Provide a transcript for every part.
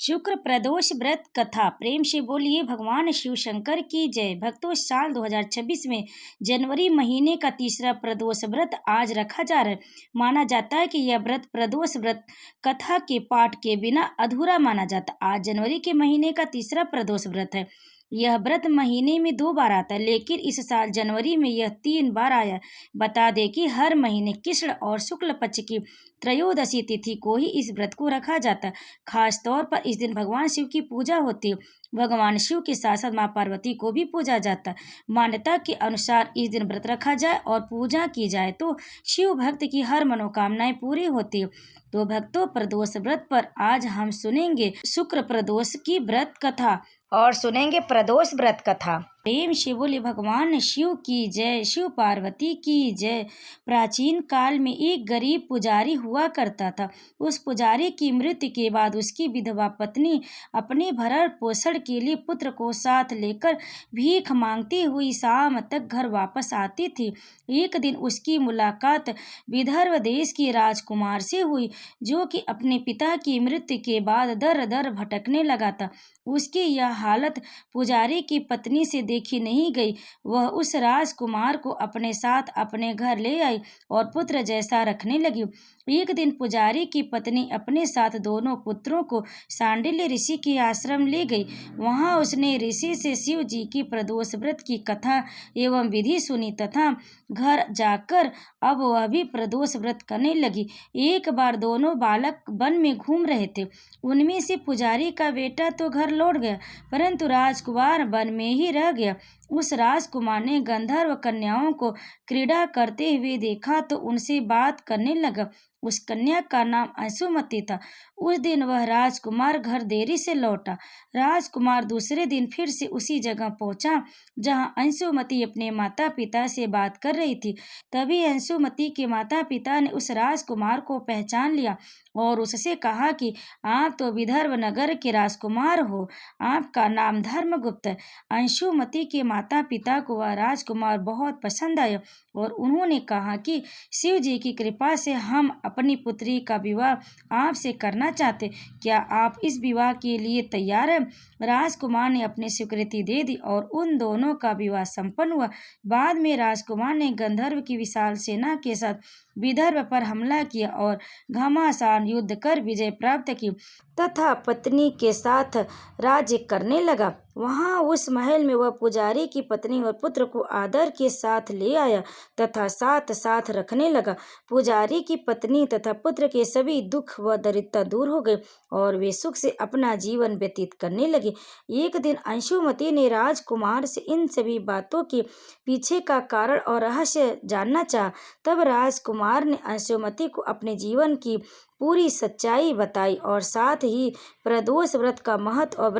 शुक्र प्रदोष व्रत कथा। प्रेम से बोलिए भगवान शिव शंकर की जय। भक्तों, साल 2026 में जनवरी महीने का तीसरा प्रदोष व्रत आज रखा जा रहा है। माना जाता है कि यह व्रत प्रदोष व्रत कथा के पाठ के बिना अधूरा माना जाता। आज जनवरी के महीने का तीसरा प्रदोष व्रत है। यह व्रत महीने में 2 बार आता है, लेकिन इस साल जनवरी में यह 3 बार आया। बता दें कि हर महीने कृष्ण और शुक्ल पक्ष की त्रयोदशी तिथि को ही इस व्रत को रखा जाता है। खास तौर पर इस दिन भगवान शिव की पूजा होती है। भगवान शिव के साथ साथ माँ पार्वती को भी पूजा जाता है। मान्यता के अनुसार इस दिन व्रत रखा जाए और पूजा की जाए तो शिव भक्त की हर मनोकामनाएं पूरी होती है। तो भक्तों, प्रदोष व्रत पर आज हम सुनेंगे शुक्र प्रदोष की व्रत कथा और सुनेंगे प्रदोष व्रत कथा। प्रेम से बोले भगवान शिव की जय, शिव पार्वती की जय। प्राचीन काल में एक गरीब पुजारी हुआ करता था। उस पुजारी की मृत्यु के बाद उसकी विधवा पत्नी अपने भरण पोषण के लिए पुत्र को साथ लेकर भीख मांगती हुई शाम तक घर वापस आती थी। एक दिन उसकी मुलाकात विदर्भ देश के राजकुमार से हुई, जो कि अपने पिता की मृत्यु के बाद दर दर भटकने लगा था। उसकी यह हालत पुजारी की पत्नी से देखी नहीं गई। वह उस राजकुमार को अपने साथ अपने घर ले आई और पुत्र जैसा रखने लगी। एक दिन पुजारी की पत्नी अपने साथ दोनों पुत्रों को सांडिल्य ऋषि के आश्रम ले गई। वहां उसने ऋषि से शिव जी की प्रदोष व्रत की कथा एवं विधि सुनी तथा घर जाकर अब वह भी प्रदोष व्रत करने लगी। एक बार दोनों बालक वन में घूम रहे थे। उनमें से पुजारी का बेटा तो घर लौट गया, परंतु राजकुमार वन में ही रह गया। उस राजकुमार ने गंधर्व कन्याओं को क्रीड़ा करते हुए देखा तो उनसे बात करने लगा। उस कन्या का नाम अंशुमति था। उस दिन वह राजकुमार घर देरी से लौटा। राजकुमार दूसरे दिन फिर से उसी जगह पहुंचा जहां अंशुमति अपने माता पिता से बात कर रही थी। तभी अंशुमति के माता पिता ने उस राजकुमार को पहचान लिया और उससे कहा कि आप तो विदर्भ नगर के राजकुमार हो, आपका नाम धर्मगुप्त है। अंशुमति के माता पिता को वह राजकुमार बहुत पसंद आया और उन्होंने कहा कि शिव जी की कृपा से हम अपनी पुत्री का विवाह आपसे करना चाहते, क्या आप इस विवाह के लिए तैयार हैं? राजकुमार ने अपनी स्वीकृति दे दी और उन दोनों का विवाह संपन्न हुआ। बाद में राजकुमार ने गंधर्व की विशाल सेना के साथ विदर्भ पर हमला किया और घमासान युद्ध कर विजय प्राप्त की तथा पत्नी के साथ राज्य करने लगा। वहां उस महल में वह पुजारी की पत्नी और पुत्र को आदर के साथ ले आया तथा साथ साथ रखने लगा। पुजारी की पत्नी तथा पुत्र के सभी दुख व दरिद्रता दूर हो गए और वे सुख से अपना जीवन व्यतीत करने लगे। एक दिन अंशुमति ने राजकुमार से इन सभी बातों के पीछे का कारण और रहस्य जानना चाहा। तब राजकुमार ने अंशुमति को अपने जीवन की पूरी सच्चाई बताई और साथ ही प्रदोष व्रत का महत्व और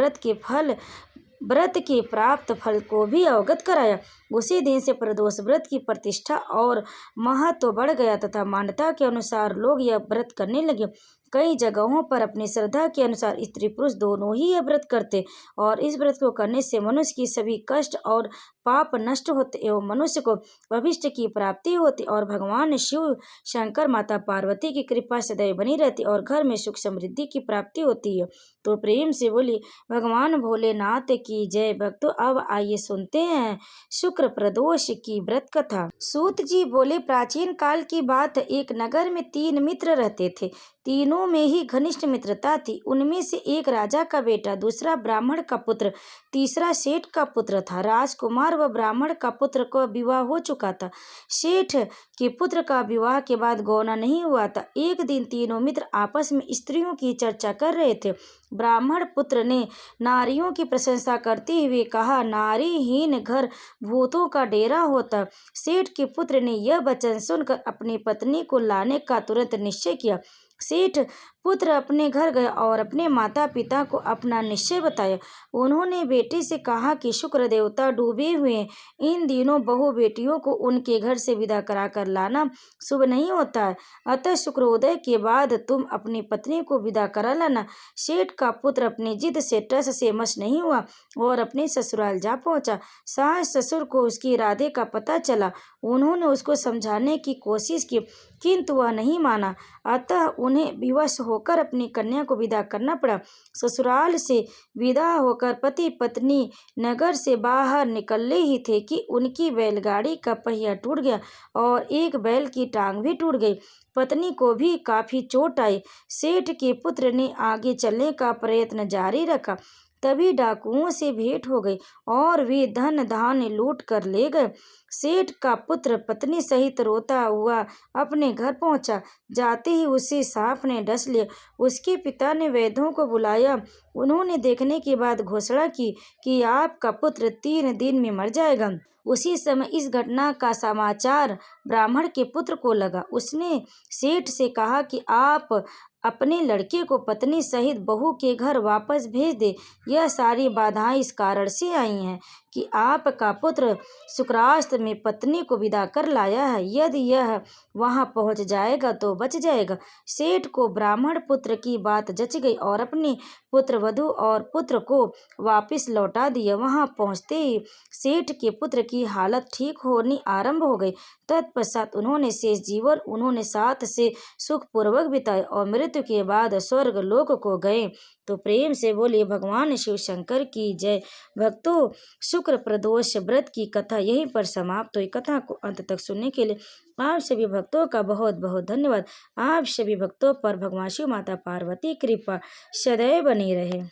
व्रत के प्राप्त फल को भी अवगत कराया। उसी दिन से प्रदोष व्रत की प्रतिष्ठा और महत्व बढ़ गया तथा मान्यता के अनुसार लोग यह व्रत करने लगे। कई जगहों पर अपनी श्रद्धा के अनुसार स्त्री पुरुष दोनों ही यह व्रत करते और इस व्रत को करने से मनुष्य की सभी कष्ट और पाप नष्ट होते एवं मनुष्य को भविष्य की प्राप्ति होती और भगवान शिव शंकर माता पार्वती की कृपा सदैव बनी रहती और घर में सुख समृद्धि की प्राप्ति होती है। तो प्रेम से बोली भगवान भोलेनाथ की जय। भक्तों, अब आइए सुनते हैं शुक्र प्रदोष की व्रत कथा। सूत जी बोले, प्राचीन काल की बात है। एक नगर में 3 मित्र रहते थे। तीनों में ही घनिष्ठ मित्रता थी। उनमें से एक राजा का बेटा, दूसरा ब्राह्मण का पुत्र, तीसरा सेठ का पुत्र था। राजकुमार व ब्राह्मण का पुत्र का विवाह हो चुका था। सेठ के पुत्र का विवाह के बाद गौना नहीं हुआ था। एक दिन तीनों मित्र आपस में स्त्रियों की चर्चा कर रहे थे। ब्राह्मण पुत्र ने नारियों की प्रशंसा करते हुए कहा, नारीहीन घर भूतों का डेरा होता। सेठ के पुत्र ने यह वचन सुनकर अपनी पत्नी को लाने का तुरंत निश्चय किया। सेठ पुत्र अपने घर गया और अपने माता पिता को अपना निश्चय बताया। उन्होंने बेटे से कहा कि शुक्र देवता डूबे हुए हैं। इन दिनों बहू बेटियों को उनके घर से विदा करा कर लाना शुभ नहीं होता है, अतः शुक्रोदय के बाद तुम अपनी पत्नी को विदा करा लाना। सेठ का पुत्र अपनी जिद से टस से मस नहीं हुआ और अपने ससुराल जा पहुंचा। सास ससुर को उसके इरादे का पता चला। उन्होंने उसको समझाने की कोशिश की, किंतु वह नहीं माना। अतः उन्हें विवश होकर अपनी कन्या को विदा करना पड़ा। ससुराल से विदा होकर पति पत्नी नगर से बाहर निकले ही थे कि उनकी बैलगाड़ी का पहिया टूट गया और एक बैल की टांग भी टूट गई। पत्नी को भी काफी चोट आई। सेठ के पुत्र ने आगे चलने का प्रयत्न जारी रखा। तभी डाकुओं से भेंट हो गई और वे धन धान्य लूट कर ले गए। सेठ का पुत्र पत्नी सहित रोता हुआ अपने घर पहुंचा। जाते ही उसे सांप ने डस लिया। उसके पिता ने वैद्यों को बुलाया। उन्होंने देखने के बाद घोषणा की कि आपका पुत्र 3 दिन में मर जाएगा। उसी समय इस घटना का समाचार ब्राह्मण के पुत्र को लगा। उसने सेठ से कहा कि आप अपने लड़के को पत्नी सहित बहू के घर वापस भेज दे। यह सारी बाधाएं इस कारण से आई हैं कि आपका पुत्र शुक्रास्त में पत्नी को विदा कर लाया है। यदि यह वहां पहुंच जाएगा तो बच जाएगा। सेठ को ब्राह्मण पुत्र की बात जच गई और अपने पुत्र वधू और पुत्र को वापस लौटा दिया। वहां पहुंचते ही सेठ के पुत्र की हालत ठीक होनी आरंभ हो गई। तत्पश्चात उन्होंने शेष जीवन उन्होंने साथ से सुखपूर्वक बिताए और मृत्यु के बाद स्वर्ग लोक को गए। तो प्रेम से बोलिए भगवान शिव शंकर की जय। भक्तों, शुक्र प्रदोष व्रत की कथा यहीं पर समाप्त हुई। कथा को अंत तक सुनने के लिए आप सभी भक्तों का बहुत बहुत धन्यवाद। आप सभी भक्तों पर भगवान शिव माता पार्वती कृपा सदैव बनी रहे।